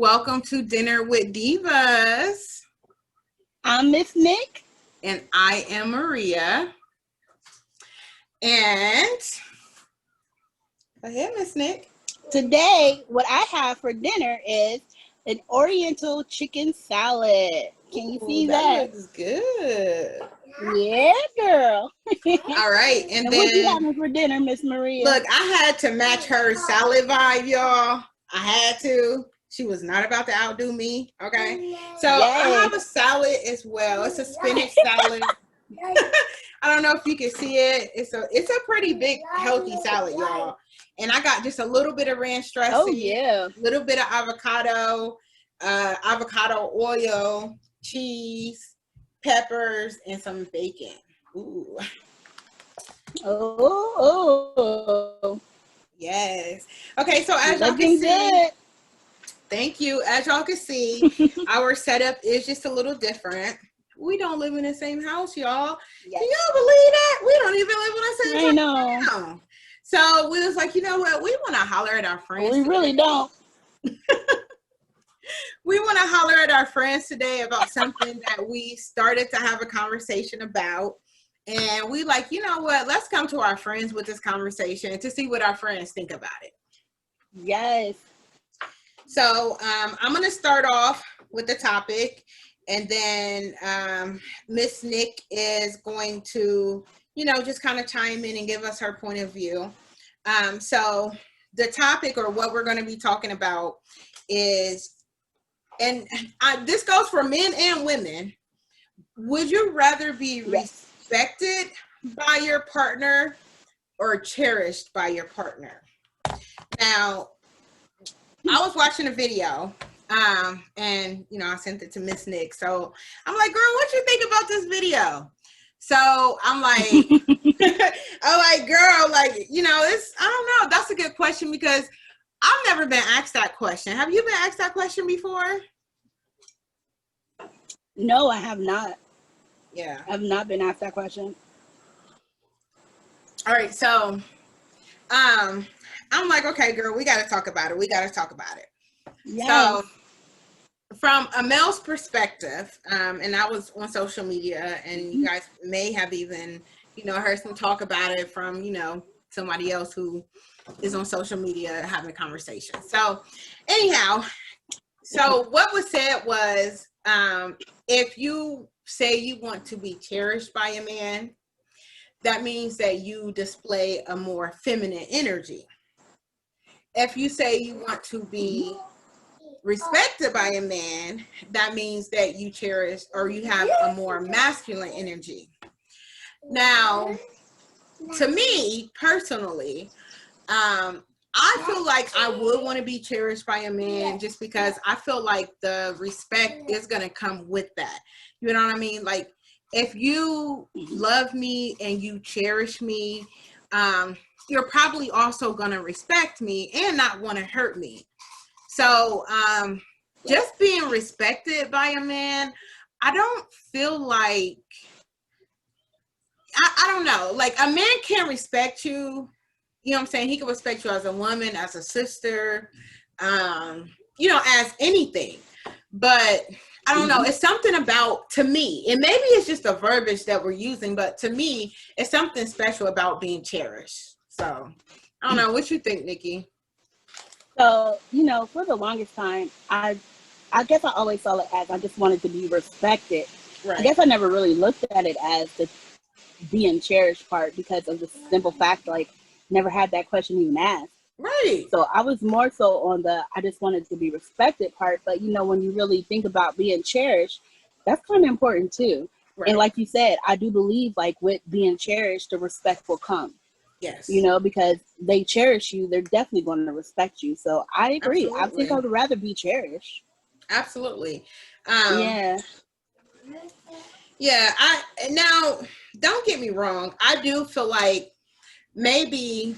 Welcome to Dinner with Divas. I'm MsNikk. And I am Maria. And go ahead, MsNikk. Today, what I have for dinner is an Oriental chicken salad. Can you see that? That looks good. Yeah, girl. All right. And then what you having for dinner, Miss Maria? Look, I had to match her salad vibe, y'all. I had to. She was not about to outdo me. Okay. So I have a salad as well. It's a spinach salad. I don't know if you can see it. It's a pretty big, healthy salad, y'all. And I got just a little bit of ranch dressing. Oh, yeah. A little bit of avocado oil, cheese, peppers, and some bacon. Ooh. Oh. Yes. Okay, so as y'all can see, thank you. As y'all can see, our setup is just a little different. We don't live in the same house, y'all. Yes. Can y'all believe that? We don't even live in the same house. I know. So we was like, you know what? We want to holler at our friends. We really don't. We want to holler at our friends today about something that we started to have a conversation about. And we like, you know what? Let's come to our friends with this conversation to see what our friends think about it. Yes. So I'm going to start off with the topic. And then MsNikk is going to, just kind of chime in and give us her point of view. So the topic, or what we're going to be talking about, is, and this goes for men and women, would you rather be respected by your partner or cherished by your partner? Now, I was watching a video. And I sent it to MsNikk. So I'm like, girl, what you think about this video? So I'm like, girl, I don't know. That's a good question because I've never been asked that question. Have you been asked that question before? No, I have not. Yeah. I've not been asked that question. All right. So, I'm like, okay, girl, we got to talk about it. Yes. So, from a male's perspective, and I was on social media, and you guys may have even, heard some talk about it from, somebody else who is on social media having a conversation. So anyhow, what was said was, if you say you want to be cherished by a man, that means that you display a more feminine energy. If you say you want to be respected by a man, that means that you cherish or you have a more masculine energy. Now, to me personally, I feel like I would want to be cherished by a man just because I feel like the respect is going to come with that. You know what I mean? Like, if you love me and you cherish me, you're probably also going to respect me and not want to hurt me. So, just being respected by a man, I don't feel like, I don't know, like a man can respect you, you know what I'm saying? He can respect you as a woman, as a sister, as anything. But I don't know, it's something about, to me, and maybe it's just a verbiage that we're using, but to me, it's something special about being cherished. So, I don't know, what you think, Nikki? So, for the longest time, I guess I always saw it as I just wanted to be respected. Right. I guess I never really looked at it as the being cherished part because of the simple fact, never had that question even asked. Right. So I was more so on the I just wanted to be respected part. But, when you really think about being cherished, that's kind of important too. Right. And like you said, I do believe with being cherished, the respect will come. Yes. Because they cherish you, they're definitely going to respect you. So I agree. Absolutely. I think I would rather be cherished. Absolutely. Yeah. Yeah. Now, don't get me wrong. I do feel like maybe,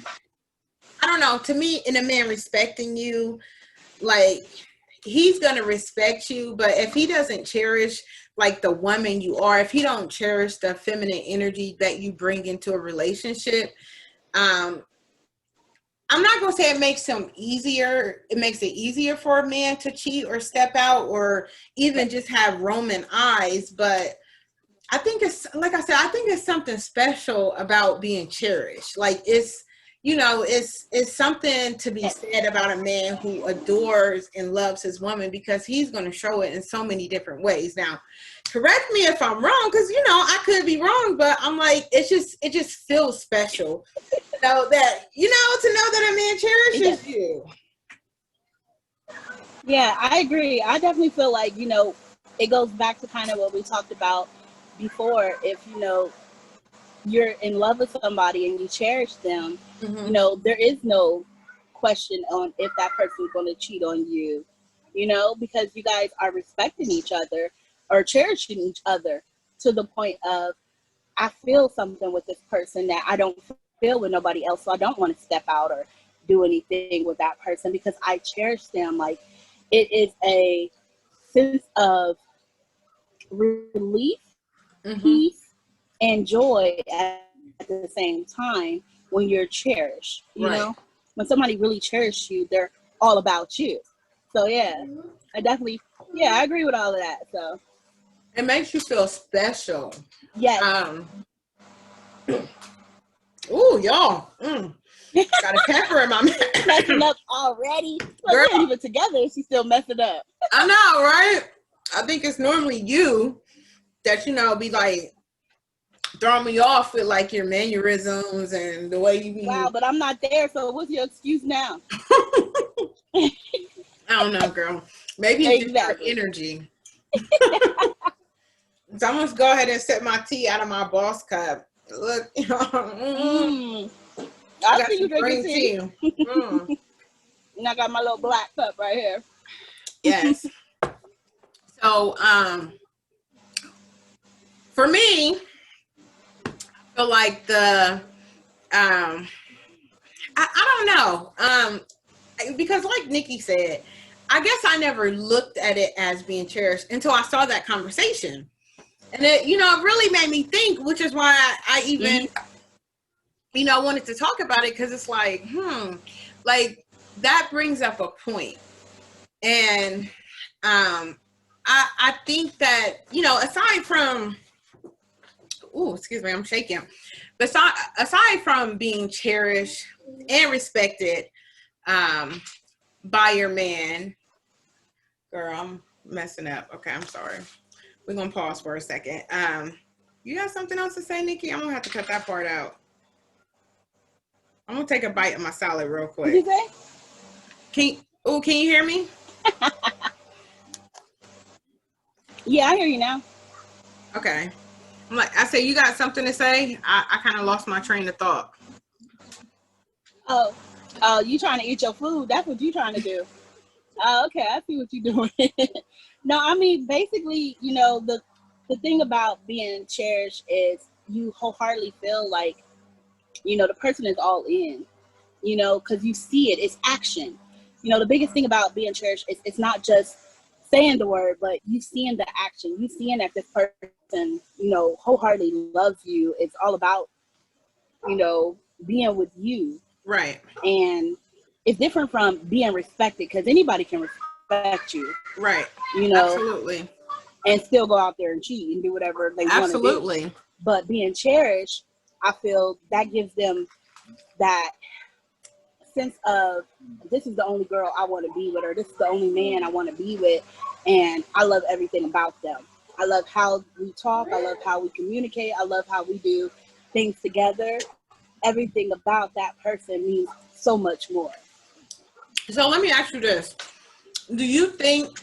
I don't know, to me, in a man respecting you, he's going to respect you. But if he doesn't cherish the woman you are, if he don't cherish the feminine energy that you bring into a relationship, I I'm not gonna say it makes him easier. It makes it easier for a man to cheat or step out or even just have Roman eyes. But I think it's, like I said, I think it's something special about being cherished. Like it's, it's something to be said about a man who adores and loves his woman, because he's going to show it in so many different ways. Now, correct me if I'm wrong, because I could be wrong, but I'm like, it just feels special, to know that a man cherishes you. Yeah, I agree. I definitely feel like, it goes back to kind of what we talked about before. If, you're in love with somebody and you cherish them, there is no question on if that person's going to cheat on you, because you guys are respecting each other or cherishing each other to the point of, I feel something with this person that I don't feel with nobody else. So I don't want to step out or do anything with that person because I cherish them. Like, it is a sense of relief, peace, and joy at the same time when you're cherished. You know, when somebody really cherishes you, they're all about you. So yeah, I agree with all of that. So it makes you feel special. Yes. Ooh, y'all. Got a pepper in my mouth. Messing up already. Girl, we're even together and she's still messing up. I know, right? I think it's normally you that, be like throwing me off with like your mannerisms and the way you be. Wow, but I'm not there, so what's your excuse now? I don't know, girl. Maybe it's just your energy. So I'm gonna go ahead and set my tea out of my boss cup. Look, I see you drinking tea. And I got my little black cup right here. Yes. So, for me, I feel like I don't know. Because like Nikki said, I guess I never looked at it as being cherished until I saw that conversation. And it, it really made me think, which is why I even, wanted to talk about it, because it's like, like that brings up a point. And I think that, aside from, excuse me, I'm shaking. But aside from being cherished and respected by your man, girl, I'm messing up. Okay, I'm sorry. We're gonna pause for a second. You got something else to say, Nikki? I'm gonna have to cut that part out. I'm gonna take a bite of my salad real quick. What did you say? Can you hear me? Yeah, I hear you now. Okay. I said, you got something to say? I kind of lost my train of thought. Oh, you trying to eat your food? That's what you trying to do. Okay, I see what you're doing. No, I mean, basically, the thing about being cherished is you wholeheartedly feel like, the person is all in, because you see it. It's action. The biggest thing about being cherished is it's not just saying the word, but you seeing the action. You seeing that this person, wholeheartedly loves you. It's all about, being with you. Right. And it's different from being respected, because anybody can respect you. Right. Absolutely. And still go out there and cheat and do whatever they want to do. Absolutely. But being cherished, I feel that gives them that sense of, this is the only girl I want to be with, or this is the only man I want to be with, and I love everything about them. I love how we talk. I love how we communicate. I love how we do things together. Everything about that person means so much more. So let me ask you this. Do you think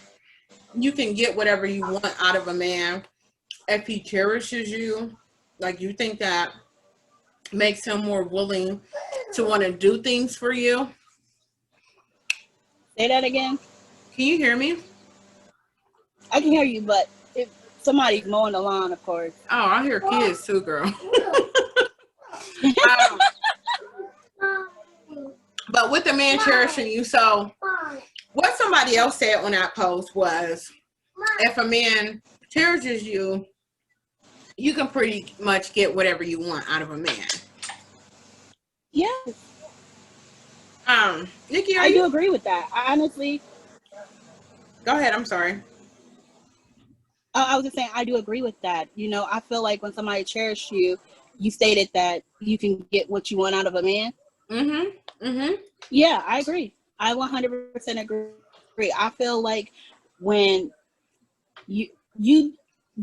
you can get whatever you want out of a man if he cherishes you? Like, you think that makes him more willing to want to do things for you? Say that again. Can you hear me? I can hear you, but if somebody's mowing the lawn, of course. Oh, I hear kids too, girl. But with the man cherishing you, so what somebody else said on that post was, if a man cherishes you, you can pretty much get whatever you want out of a man. Yes. Nikki, are I do you? agree with that. I honestly, Go ahead. I'm sorry. I was just saying, I do agree with that. You know, I feel like when somebody cherishes you, you stated that you can get what you want out of a man. Mm-hmm. Mm-hmm. Yeah, I agree. I 100% agree. I feel like when you you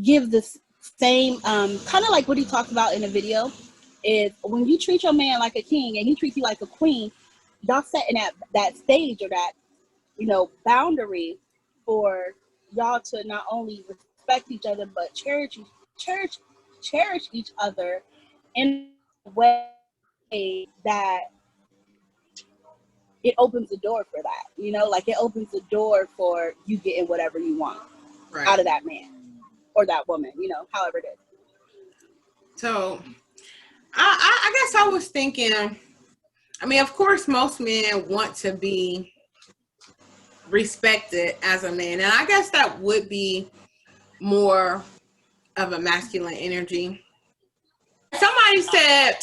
give the same kind of like what he talked about in the video is when you treat your man like a king and he treats you like a queen, y'all setting that stage or that, you know, boundary for y'all to not only respect each other but cherish cherish each other in a way that it opens the door for that, you know, like it opens the door for you getting whatever you want out Right. of that man or that woman, you know, however it is. So I guess I was thinking, I mean, of course, most men want to be respected as a man. And I guess that would be more of a masculine energy. Somebody said,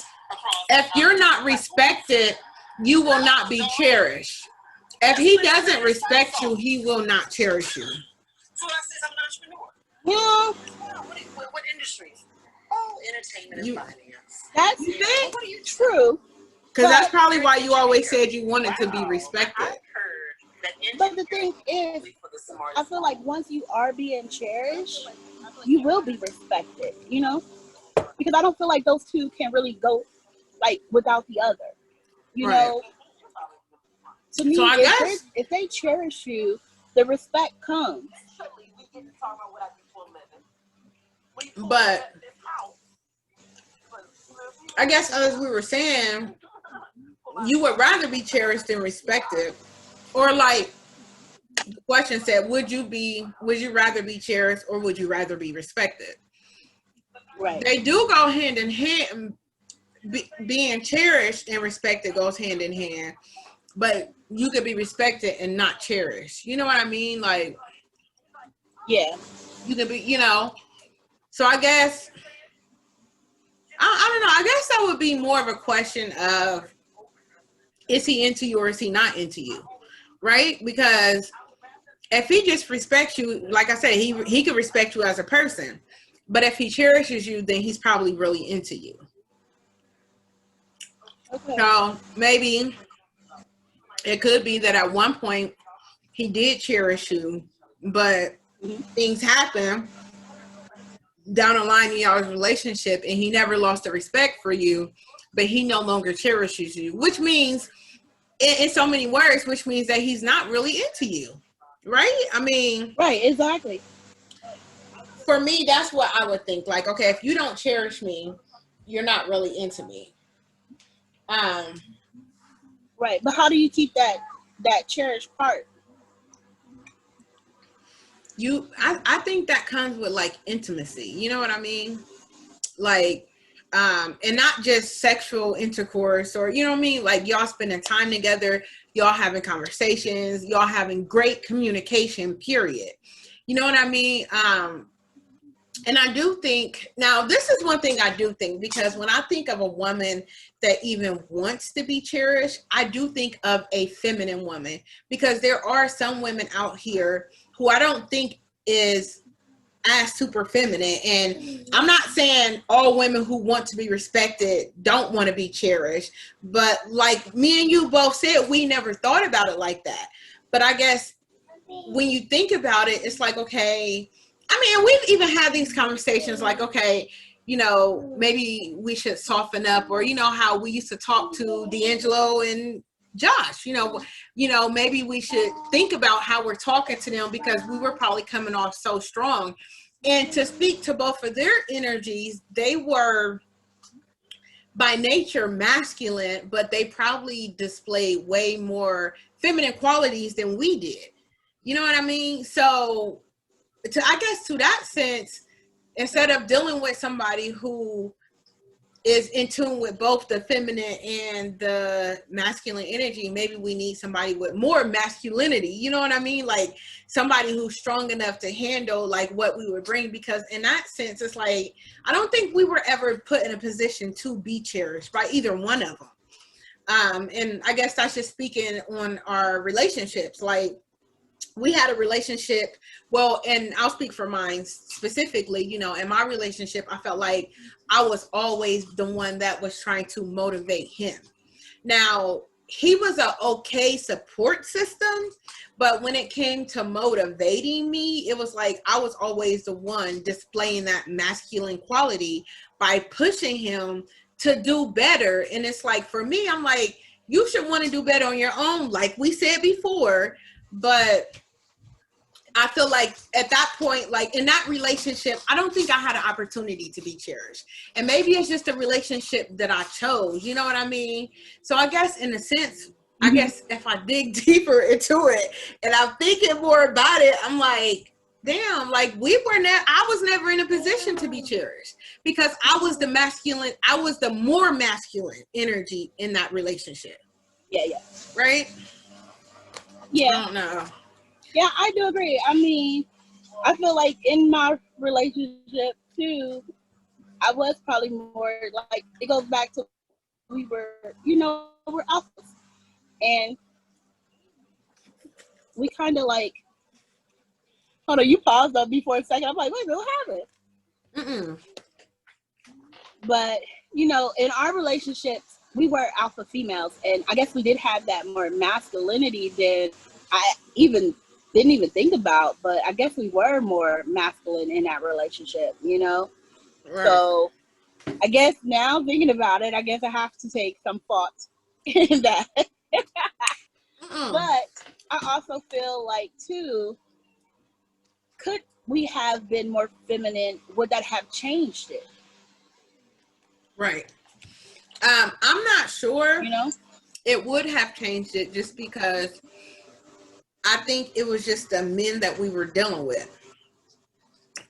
if you're not respected, you will not be cherished. If he doesn't respect you, he will not cherish you. So I said I'm an entrepreneur. Yeah. What industries? Oh, entertainment and finance. That's You think? what are you true. Because that's probably why you always said you wanted to be respected. But the thing is, I feel like once you are being cherished, you will be respected, you know? Because I don't feel like those two can really go like without the other. You Right. know, to So me, I guess, if they cherish you, the respect comes. but I guess as we were saying, you would rather be cherished than respected. Or like the question said, would you rather be cherished or would you rather be respected? Right. They do go hand in hand. Being cherished and respected goes hand in hand, but you could be respected and not cherished. You know what I mean? Like, yeah, you could be, you know. So I guess I don't know. I guess that would be more of a question of, is he into you or is he not into you, right? Because if he just respects you, like I said, he could respect you as a person, but if he cherishes you, then he's probably really into you. okay. So maybe it could be that at one point he did cherish you, but things happen down the line in y'all's relationship and he never lost the respect for you, but he no longer cherishes you, which means in so many words, which means that he's not really into you. Right? I mean, Right, exactly. for me, that's what I would think. Like, okay, if you don't cherish me, you're not really into me. Um, Right. But how do you keep that cherished part? I think that comes with like intimacy. You know what I mean? Like, and not just sexual intercourse or, you know what I mean? Like y'all spending time together, y'all having conversations, y'all having great communication, period. You know what I mean? And I do think, now this is one thing I do think, because when I think of a woman that even wants to be cherished, I do think of a feminine woman, because there are some women out here who I don't think is as super feminine. And I'm not saying all women who want to be respected don't want to be cherished, but like me and you both said, we never thought about it like that. But I guess when you think about it, it's like, okay, I mean, we've even had these conversations like, okay, you know, maybe we should soften up, or, you know, how we used to talk to D'Angelo and Josh, maybe we should think about how we're talking to them, because we were probably coming off so strong. And to speak to both of their energies, they were by nature masculine, but they probably displayed way more feminine qualities than we did. You know what I mean? So I guess to that sense, instead of dealing with somebody who is in tune with both the feminine and the masculine energy, maybe we need somebody with more masculinity. You know what I mean? Like somebody who's strong enough to handle like what we would bring, because in that sense, it's like, I don't think we were ever put in a position to be cherished by either one of them. And I guess that's just speaking on our relationships. Like, we had a relationship, well, and I'll speak for mine specifically, you know, in my relationship, I felt like I was always the one that was trying to motivate him. Now, he was a okay support system, but when it came to motivating me, it was like I was always the one displaying that masculine quality by pushing him to do better. And it's like, for me, I'm like, you should want to do better on your own, like we said before. But I feel like at that point, like in that relationship, I don't think I had an opportunity to be cherished. And maybe it's just a relationship that I chose, you know what I mean? So I guess in a sense, I guess if I dig deeper into it and I'm thinking more about it, I'm like, damn, like I was never in a position to be cherished because I was the more masculine energy in that relationship. Yeah. Right? Yeah. I don't know. Yeah, I do agree. I mean, I feel like in my relationship too, I was probably more like, it goes back to we were, we're alphas. And we kind of like, hold on, you paused on me for a second. I'm like, wait, what happened? But, in our relationships, we were alpha females. And I guess we did have that more masculinity than I didn't even think about. But I guess we were more masculine in that relationship, Right. So I guess now thinking about it, I guess I have to take some thought in that. But I also feel like, too, could we have been more feminine? Would that have changed it? Right. I'm not sure. It would have changed it just because I think it was just the men that we were dealing with.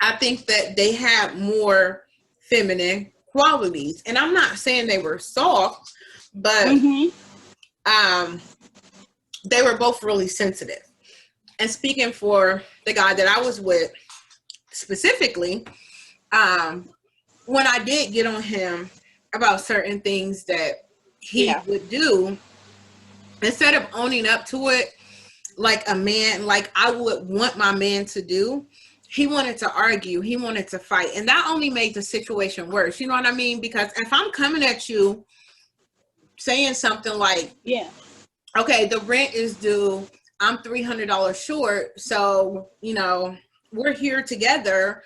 I think that they had more feminine qualities. And I'm not saying they were soft, but they were both really sensitive. And speaking for the guy that I was with specifically, when I did get on him about certain things that he would do, instead of owning up to it like a man, like I would want my man to do, he wanted to argue, he wanted to fight. And that only made the situation worse. You know what I mean? Because if I'm coming at you saying something like, okay, the rent is due, I'm $300 short, so, we're here together.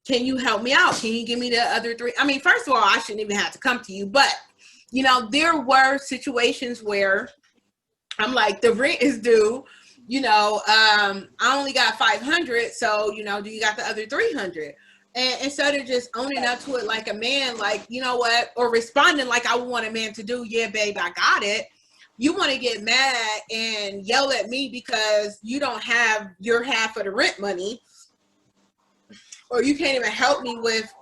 Can you help me out? Can you give me the other $300? I mean, first of all, I shouldn't even have to come to you, but, there were situations where I'm like, the rent is due, I only got $500, so, do you got the other $300? And instead of just owning up to it like a man, like, you know what, or responding like I would want a man to do, yeah, babe, I got it. You want to get mad and yell at me because you don't have your half of the rent money, or you can't even help me with,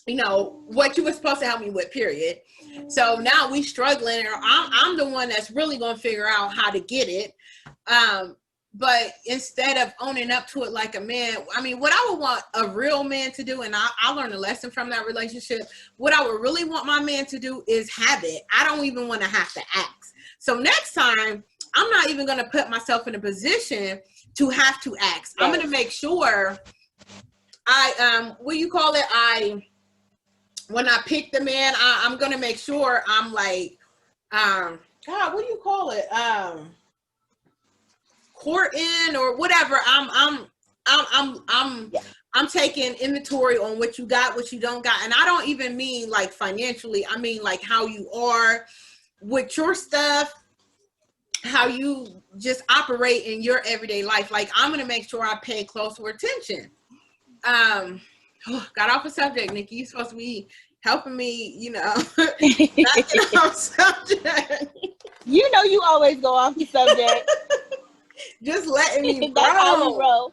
what you were supposed to help me with, period. So now we struggling, or I'm the one that's really going to figure out how to get it. But instead of owning up to it like a man, I mean, what I would want a real man to do, and I learned a lesson from that relationship, what I would really want my man to do is have it. I don't even want to have to ask. So next time, I'm not even going to put myself in a position to have to ask. I'm going to make sure when I pick the man, I'm going to make sure I'm like, God, what do you call it? Courting or whatever. I'm taking inventory on what you got, what you don't got. And I don't even mean like financially. I mean like how you are with your stuff, how you just operate in your everyday life. Like, I'm going to make sure I pay closer attention. Got off a subject, Nikki. You're supposed to be helping me, not get off subject. You always go off the subject. Just letting me That's how we roll.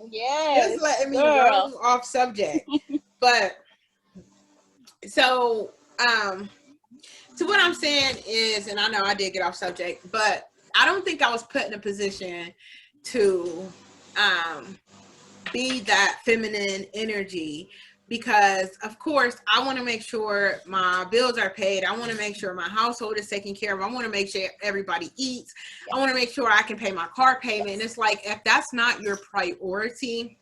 Yes, just letting me roll off subject. But so what I'm saying is, and I know I did get off subject, but I don't think I was put in a position to be that feminine energy because of course I want to make sure my bills are paid. I want to make sure my household is taken care of. I want to make sure everybody eats. I want to make sure I can pay my car payment. And it's like, if that's not your priority,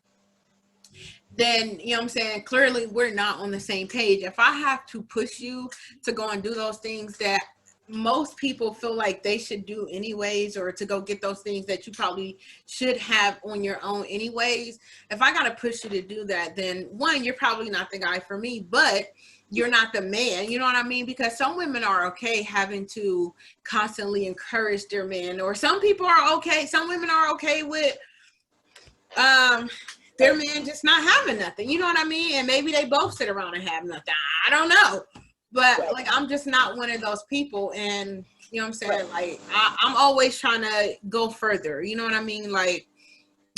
then, you know what I'm saying, clearly we're not on the same page. If I have to push you to go and do those things that most people feel like they should do anyways, or to go get those things that you probably should have on your own anyways, if I got to push you to do that, then one, you're probably not the guy for me, but you're not the man, you know what I mean? Because some women are okay having to constantly encourage their man, or some people are okay, some women are okay with their man just not having nothing, you know what I mean? And maybe they both sit around and have nothing. I don't know. But like, I'm just not one of those people. And you know what I'm saying? Like, I'm always trying to go further. You know what I mean? Like,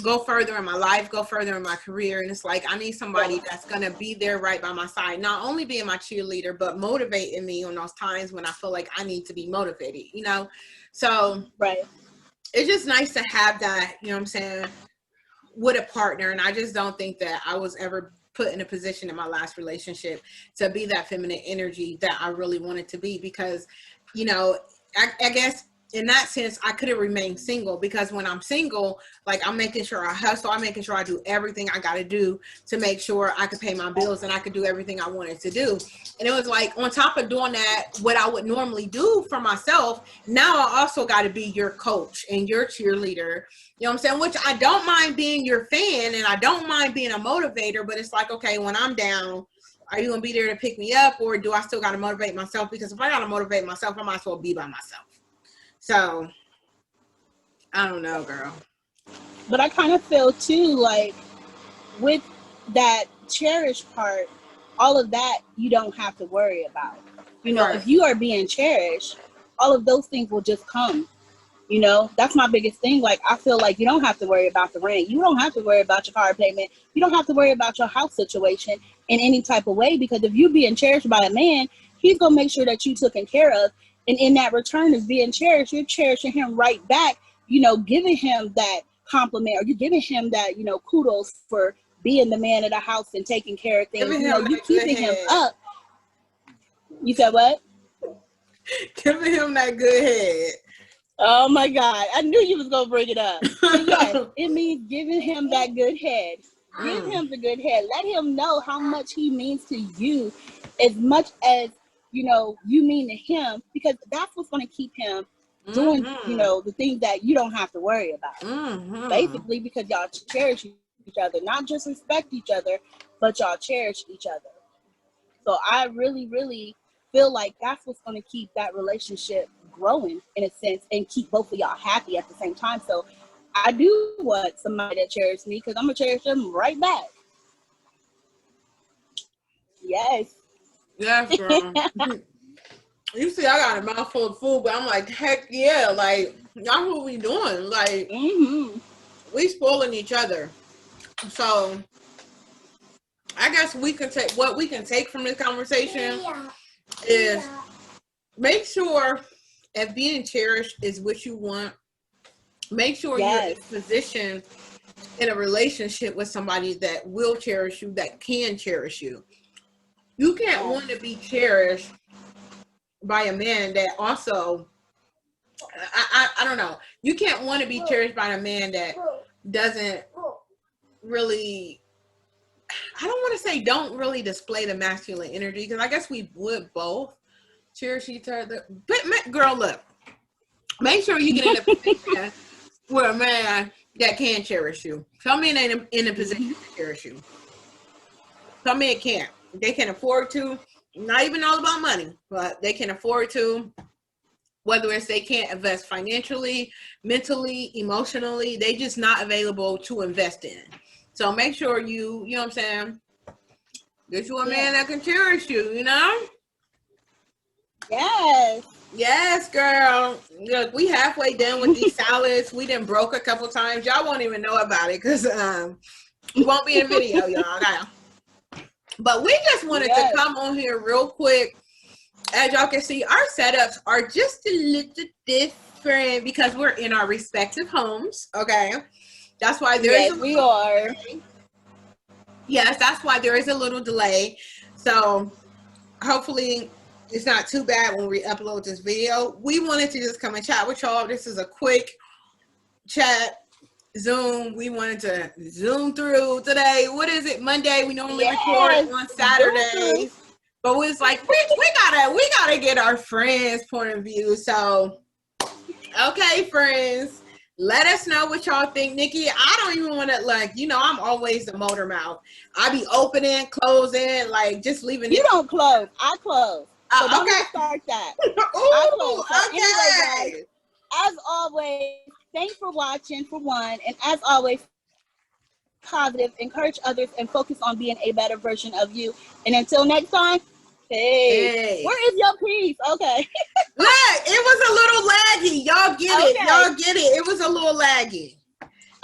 go further in my life, go further in my career. And it's like, I need somebody that's going to be there right by my side, not only being my cheerleader, but motivating me on those times when I feel like I need to be motivated, you know? So it's just nice to have that, you know what I'm saying, with a partner. And I just don't think that I was ever put in a position in my last relationship to be that feminine energy that I really wanted to be, because, you know, I guess in that sense, I could have remained single, because when I'm single, like, I'm making sure I hustle, I'm making sure I do everything I got to do to make sure I could pay my bills and I could do everything I wanted to do. And it was like, on top of doing that, what I would normally do for myself, now I also got to be your coach and your cheerleader. You know what I'm saying? Which I don't mind being your fan and I don't mind being a motivator, but it's like, okay, when I'm down, are you going to be there to pick me up, or do I still got to motivate myself? Because if I got to motivate myself, I might as well be by myself. So, I don't know, girl. But I kind of feel too, like, with that cherished part, all of that you don't have to worry about. You know, if you are being cherished, all of those things will just come. You know, that's my biggest thing. Like, I feel like you don't have to worry about the rent. You don't have to worry about your car payment. You don't have to worry about your house situation in any type of way, because if you're being cherished by a man, he's going to make sure that you're taken care of. And in that return of being cherished, you're cherishing him right back, you know, giving him that compliment, or you're giving him that, you know, kudos for being the man of the house and taking care of things. You know, you keeping him up. You said what? Giving him that good head. Oh my God, I knew you was gonna bring it up. But yes, it means giving him that good head. Give him the good head. Let him know how much he means to you, as much as, you know, you mean to him, because that's what's gonna keep him doing, you know, the things that you don't have to worry about. Basically, because y'all cherish each other, not just respect each other, but y'all cherish each other. So I really, really feel like that's what's gonna keep that relationship growing, in a sense, and keep both of y'all happy at the same time. So I do want somebody that cherishes me, because I'm gonna cherish them right back. Yes girl. You see, I got a mouthful of food, but I'm like, heck yeah, like, y'all, what we doing? Like, we spoiling each other. So I guess we can take what we can take from this conversation is make sure, if being cherished is what you want, make sure you're in a position in a relationship with somebody that will cherish you, that can cherish you. You can't want to be cherished by a man that also, I don't know. You can't want to be cherished by a man that doesn't really, I don't want to say don't really display the masculine energy, because I guess we would both cherish each other. But girl, look, make sure you get in a position with a man that can cherish you. Some men ain't in a position to cherish you. Some men can't. They can afford to. Not even all about money, but they can afford to. Whether it's they can't invest financially, mentally, emotionally, they just not available to invest in. So make sure you know what I'm saying, get you a man that can cherish you, you know? Yes, girl. Look, we halfway done with these salads. We done broke a couple times. Y'all won't even know about it, because it won't be in video, y'all. But we just wanted to come on here real quick. As y'all can see, our setups are just a little different because we're in our respective homes. Okay, that's why we are. Yes, that's why there is a little delay. So hopefully it's not too bad when we upload this video. We wanted to just come and chat with y'all. This is a quick chat Zoom. We wanted to zoom through today. What is it? Monday. We normally record on Saturdays. But we was like, we gotta get our friends' point of view. So okay, friends, let us know what y'all think. Nikki, I don't even want to, like, you know, I'm always the motor mouth. I be opening, closing, like just leaving. You don't close. I close. So don't Okay. start that. Ooh, I close. So okay. anyway, guys, as always, thanks for watching for one. And as always, positive, encourage others, and focus on being a better version of you. And until next time, hey. Where is your peace? Okay. Look, it was a little laggy. Y'all get it. Y'all get it. It was a little laggy.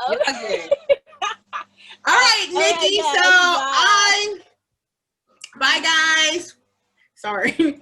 Okay. Y'all get it. All right, Nikki. All right, guys, bye. Bye, guys. Sorry.